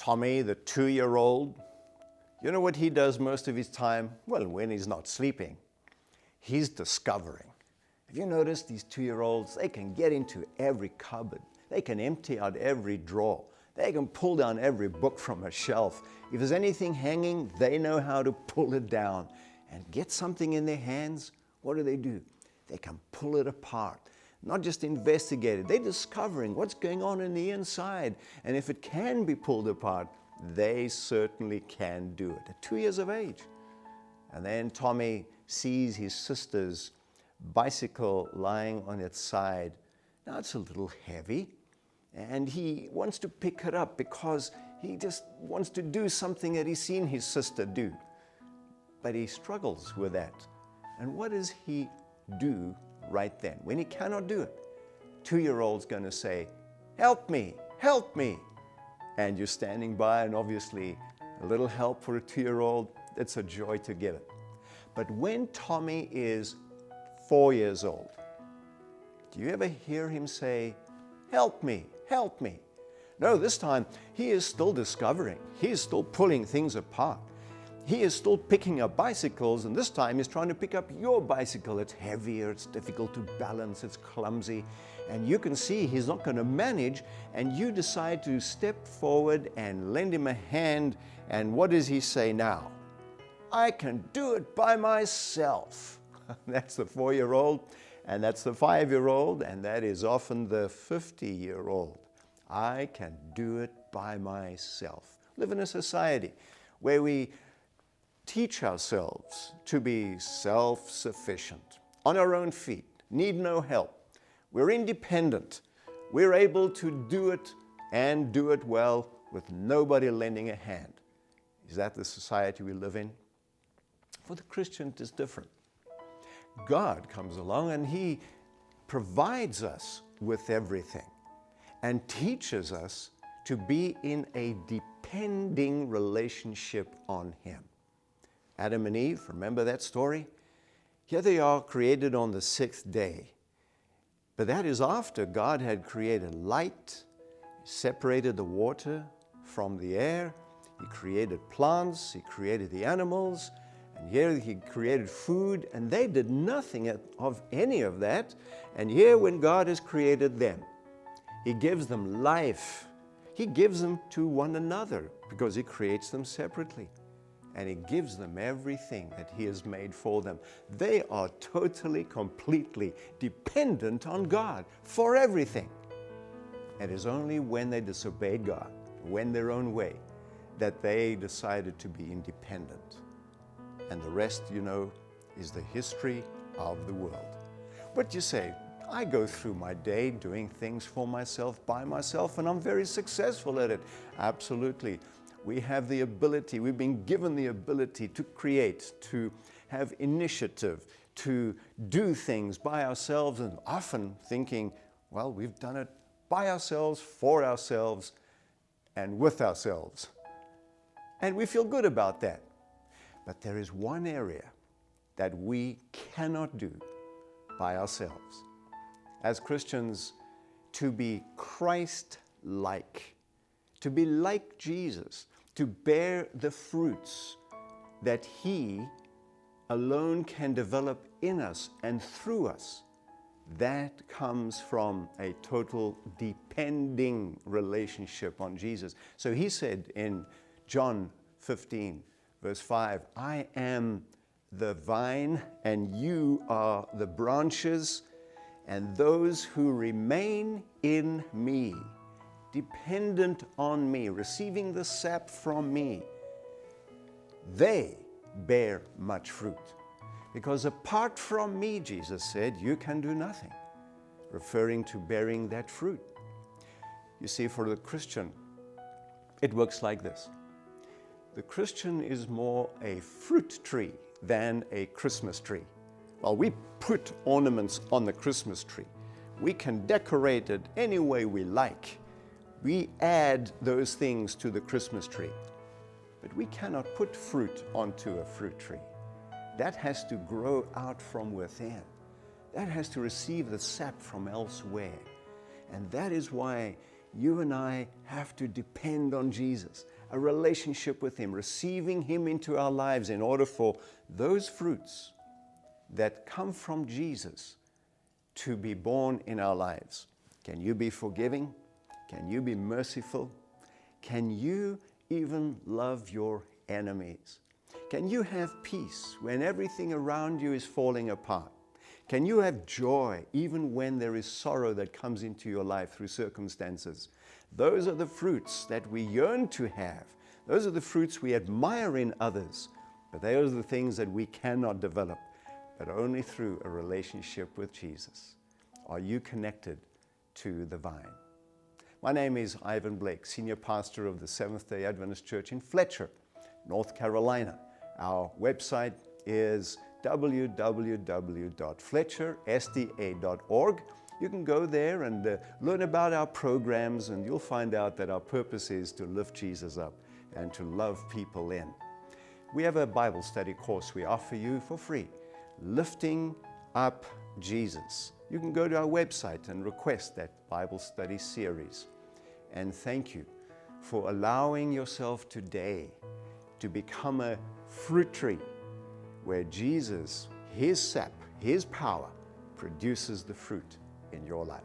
Tommy, the 2-year-old, you know what he does most of his time? Well, when he's not sleeping, he's discovering. Have you noticed these 2-year-olds? They can get into every cupboard. They can empty out every drawer. They can pull down every book from a shelf. If there's anything hanging, they know how to pull it down. And get something in their hands, what do? They can pull it apart. Not just investigate it. They're discovering what's going on in the inside. And if it can be pulled apart, they certainly can do it at 2 years of age. And then Tommy sees his sister's bicycle lying on its side. Now it's a little heavy, and he wants to pick it up because he just wants to do something that he's seen his sister do. But he struggles with that. And what does he do right then? When he cannot do it, 2-year-old's going to say, "Help me, help me." And you're standing by, and obviously a little help for a 2-year-old, it's a joy to give it. But when Tommy is 4 years old, do you ever hear him say, "Help me, help me"? No, this time he is still discovering. He is still pulling things apart. He is still picking up bicycles, and this time he's trying to pick up your bicycle. It's heavier, it's difficult to balance, it's clumsy, and you can see he's not going to manage, and you decide to step forward and lend him a hand, and what does he say now? "I can do it by myself." That's the 4-year-old, and that's the 5-year-old, and that is often the 50-year-old. I can do it by myself. Live in a society where we teach ourselves to be self-sufficient, on our own feet, need no help. We're independent. We're able to do it and do it well with nobody lending a hand. Is that the society we live in? For the Christian, it is different. God comes along and He provides us with everything and teaches us to be in a depending relationship on Him. Adam and Eve, remember that story? Here they are, created on the 6th day. But that is after God had created light, separated the water from the air, He created plants, He created the animals, and here He created food, and they did nothing of any of that. And here when God has created them, He gives them life. He gives them to one another because He creates them separately. And He gives them everything that He has made for them. They are totally, completely dependent on God for everything. It is only when they disobeyed God, went their own way, that they decided to be independent. And the rest, you know, is the history of the world. But you say, I go through my day doing things for myself, by myself, and I'm very successful at it. Absolutely. We have the ability, we've been given the ability to create, to have initiative, to do things by ourselves, and often thinking, well, we've done it by ourselves, for ourselves, and with ourselves. And we feel good about that. But there is one area that we cannot do by ourselves. As Christians, to be Christ-like, to be like Jesus, to bear the fruits that He alone can develop in us and through us, that comes from a total depending relationship on Jesus. So He said in John 15, verse 5, I am the vine and you are the branches, and those who remain in me, dependent on me, receiving the sap from me, they bear much fruit. Because apart from me, Jesus said, you can do nothing, referring to bearing that fruit. You see, for the Christian, it works like this. The Christian is more a fruit tree than a Christmas tree. Well, we put ornaments on the Christmas tree. We can decorate it any way we like. We add those things to the Christmas tree. But we cannot put fruit onto a fruit tree. That has to grow out from within. That has to receive the sap from elsewhere. And that is why you and I have to depend on Jesus, a relationship with Him, receiving Him into our lives in order for those fruits that come from Jesus to be born in our lives. Can you be forgiving? Can you be merciful? Can you even love your enemies? Can you have peace when everything around you is falling apart? Can you have joy even when there is sorrow that comes into your life through circumstances? Those are the fruits that we yearn to have. Those are the fruits we admire in others. But those are the things that we cannot develop, but only through a relationship with Jesus. Are you connected to the vine? My name is Ivan Blake, Senior Pastor of the Seventh-day Adventist Church in Fletcher, North Carolina. Our website is www.fletchersda.org. You can go there and learn about our programs, and you'll find out that our purpose is to lift Jesus up and to love people in. We have a Bible study course we offer you for free, Lifting Up Jesus. You can go to our website and request that Bible study series. And thank you for allowing yourself today to become a fruit tree where Jesus, His sap, His power produces the fruit in your life.